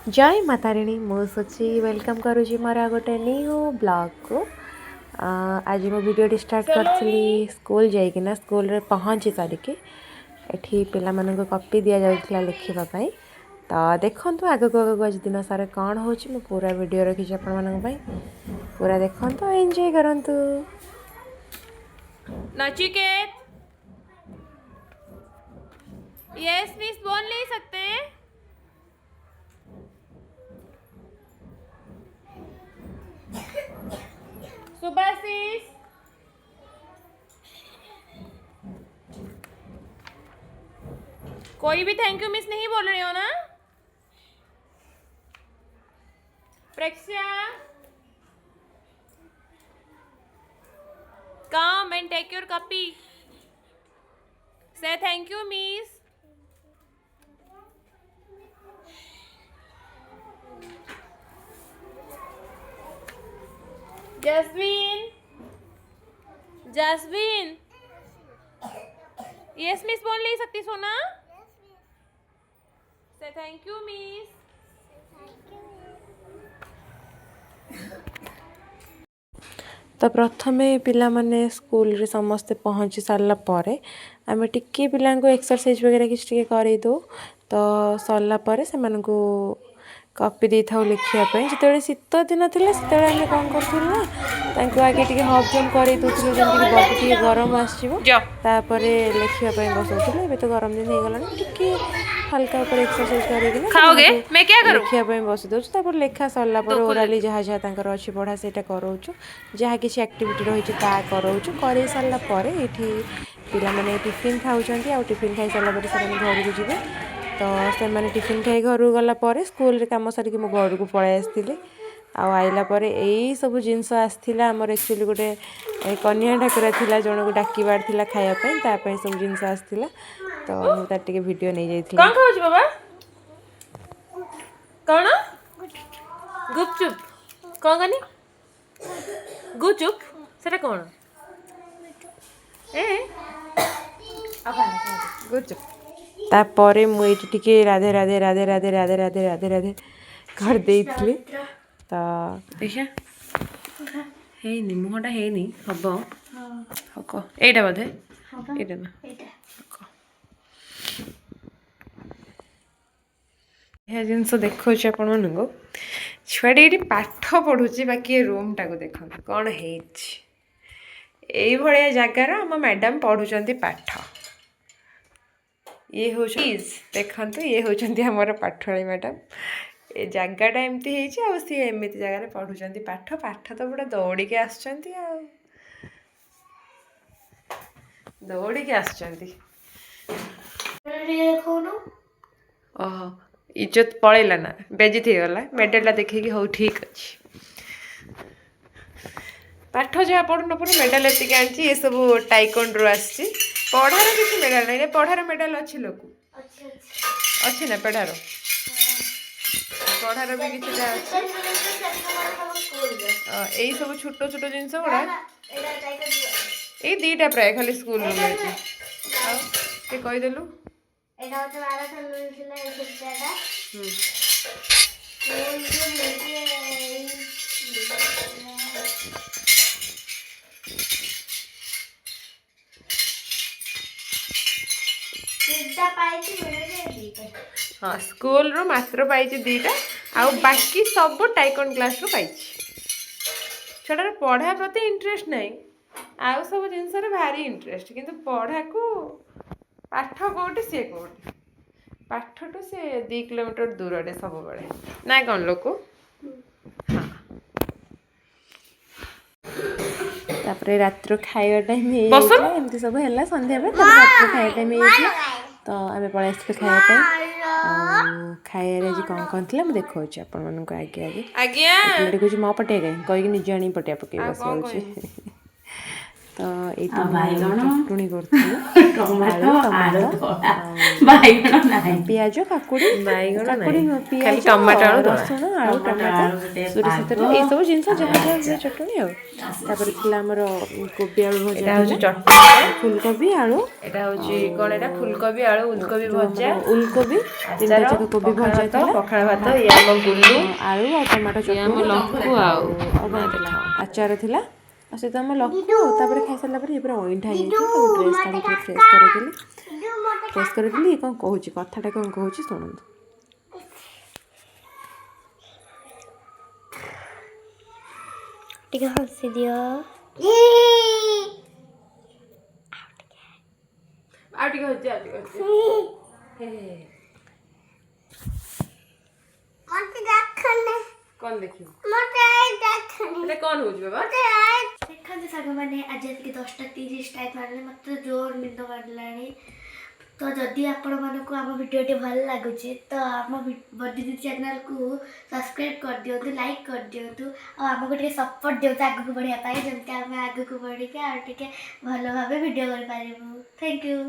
जय मातारिणी मु सोची वेलकम करुँची मोर गोटे न्यू ब्लॉग को आज मो वीडियो स्टार्ट करी स्कूल जाइकिना स्कूल रे पहुँची सारिकी एठी पिला मानक कॉपी दिया जाउथला लिखिबा तो देखो आगक आगक आज दिन सारा कौन हो पूरा वीडियो रखी आपण पूरा देखो एंजॉय करंतु। नचिकेत यस मिस बोल नहीं सकते। सुभाषिस कोई भी थैंक यू मिस नहीं बोल रही हो ना। प्रेक्षा come and take your copy. Say thank you miss. Jasmine Jasmine yes miss बोल नहीं सकती सोना। Say thank you miss. तो प्रथमे पिला माने स्कूल रे समस्ते पहुँची सारा पर आम टिके पिला एक्सरसाइज वगैरह किसी कर दो तो सरला से कॉपी दे था लिखापी जिते शीत दिन थी से आम कौन करूँ आगे टे हफ जम्प कर दूसरे जमी बॉडी टे गरम आसपर लिखापी बसाऊे ଏବେ तो गरम दिन हो गला टे हल्का ऊपर एक्सरसाइज कर लिखापी बस दूसर लेखा सरला ओराली जहाँ जहाँ अच्छी पढ़ा से कराऊँ जहाँ किसी एक्टिविटी रही कराऊँ कर सारापर ये पिला माने टिफिन खाऊँ आ टिफिन खाई सारापर से घर को जी तो से टिफिन खाई घर गला स्कूल कम सारिक मो घर को पलि आसती आइला यही सब जिनस आसला आमर एक्चुअली गोटे कन्या ठाकुरा थिला जन को डाकबार थिला खायापी सब जिनस आसला तो मुझे टे वीडियो नहीं जाइए। कौन खाऊँ बाबा कौन गुपचुप कौन कनी गुपचुप सेटा कौन ए गुपचुप तापर मुझे राधे राधे राधे राधे राधे राधे राधे राधे कर दे तो देखिए है मुहटा है हम हक एटा बोधे एटा ना यह जिनस देखा आपण मानू छुआटी ये पाठ पढ़ुची बाकी रूम टाक देख कौन है जगार आम मैडम पढ़ुंट पाठ ये हूँ देखु ये हूँ आमर पाठशाली मैडम ए जगटा एमती सी एमती जगह पढ़ुंट पाठ पाठ तो पूरा दौड़िके आस दौड़िके आस ओहो इज्जत पलैला ना बेजी थी गला मेडेलटा देखी हो ठीक अच्छे पाठ जहाँ पढ़ु न पढ़ु मेडाल एतिक आनी ये सब टाइकोंड्रो आसी पढ़ार किसी मेडाल ना पढ़ार मेडाल अच्छी लोक अच्छी ना पढ़ार पढ़ार भी किसी यही सब छोट छोट जिनस गुड़ा ये दीटा प्राय खाली स्कूल मिलती कहीदेलु हाँ स्कूल रो मात्र पाई दीटा आउ बाकी सब टाइकोन क्लास रो पाई छुआटार पढ़ा प्रति इंटरेस्ट नहीं आउ सब जिनस भारी इंटरेस्ट किंतु पढ़ा को पाठ कौटी सी कौटी पाठ टू से 2 किलोमीटर दूर रे सब बड़े ना कौन लोक हाँ तापर रात्र खाଇବା टाइम एमती सब है संध्या रात्र खाଇବା टाइम तो आम पलि आस खायापी खाए कौन कौन थी मुझे देखा आपण मान आगे आगे आगे कहूँ मो पटिया कहीं कहीकि निज आनी पटिया पकई बस ତ ଏଇଠି ଚଟୁଣି କରୁଥିଲି ଟମାଟୋ ଆଳୁ ଧଳା ଆଉ ବାଇଗଣ ନାହିଁ ପିଆଜ କାକୁଡ଼ି ବାଇଗଣ କାକୁଡ଼ି ନାହିଁ। ନୁହଁ ଖାଲି ପିଆଜ ଟମାଟୋ ଆଳୁ ଦଳା। ରସୁଣ ଆଳୁ ଟମାଟୋ ଟମାଟୋ ଆଳୁ ଗୋଟେ ସୋରିଷ ତେଲ ପାଗ ଏଇସବୁ ଜିନିଷ ଆଉ ଯାହା ଯାହା ହୁଏ ଆଚାର। ଚଟୁଣି ଆଉ ତାପରେ ଥିଲା ଆମର କୋବି ଆଳୁ ଭଜା ଏଇଟା ହଉଛି ଥିଲା ଚଟଣି। ଫୁଲକୋବି ଆଳୁ ଏଇଟା ହଉଛି କଣ ଏଇଟା ଫୁଲକୋବି ଆଳୁ ଉଲକୋବି ଯେଉଁ ଭଜା ଆମର ଉଲକୋବି ତିନିଟା ଆଚାର ଯାକ କୋବି ପଖାଳ ଭଜା ଭାତ ଥିଲା ପଖାଳ ଭାତ ଇଏ ଆମ ଗୁଲୁ ଆଳୁ ଆଉ ଟମାଟୋ ଇଏ ଆମ ଚଟୁଣି ଲକୁ ଆଉ କ'ଣ ଥିଲା ଆଚାର ଥିଲା ଆଉ ସେ ତ ଆମ ଲକୁ ଆଉ ତାପରେ ଖାଇସାରିଲା ପରେ ଇଏ ପୁରା ଅଇଁଠା ହେଇଯାଇଥିଲା ତାକୁ ଡ୍ରେସ୍ କାଢ଼ି ଟିକେ ଫ୍ରେଶ୍ କରେଇଦେଲି ଫ୍ରେଶ୍ କରେଇଦେଲି ଇଏ କ'ଣ କହୁଛି କଥାଟା କ'ଣ କହୁଛି ଶୁଣନ୍ତୁ। ଟିକେ ହସି ଦିଅ। ଆଉ ଟିକେ ହଉଛି ଆଉ ଟିକେ ହଉଛି କ'ଣ ଦେଖିବୁ ଏଟା କ'ଣ ହଉଛି ବାବା ଦେଖନ୍ତୁ ସାଙ୍ଗମାନେ ଆଜି ଆସିକି 10:30 ଟାଇମ୍ ହେଲାଣି ମୋତେ ଜୋର ନିଦ ମାଡ଼ିଲାଣି ତ ଯଦି ଆପଣମାନଙ୍କୁ ଆମ ଭିଡ଼ିଓଟି ଭଲ ଲାଗୁଛି ତ ଆମ ବଡ଼ିଦି ଚ୍ୟାନେଲକୁ ସବସ୍କ୍ରାଇବ୍ କରିଦିଅନ୍ତୁ ଲାଇକ୍ କରିଦିଅନ୍ତୁ ଆଉ ଆମକୁ ଟିକେ ସପୋର୍ଟ ଦିଅନ୍ତୁ ଆଗକୁ ବଢ଼ିବା ପାଇଁ ଯେମିତି ଆମେ ଆଗକୁ ବଢ଼ିକି ଆଉ ଟିକେ ଭଲ ଭାବେ ଭିଡ଼ିଓ କରିପାରିବୁ ଥ୍ୟାଙ୍କ ୟୁ।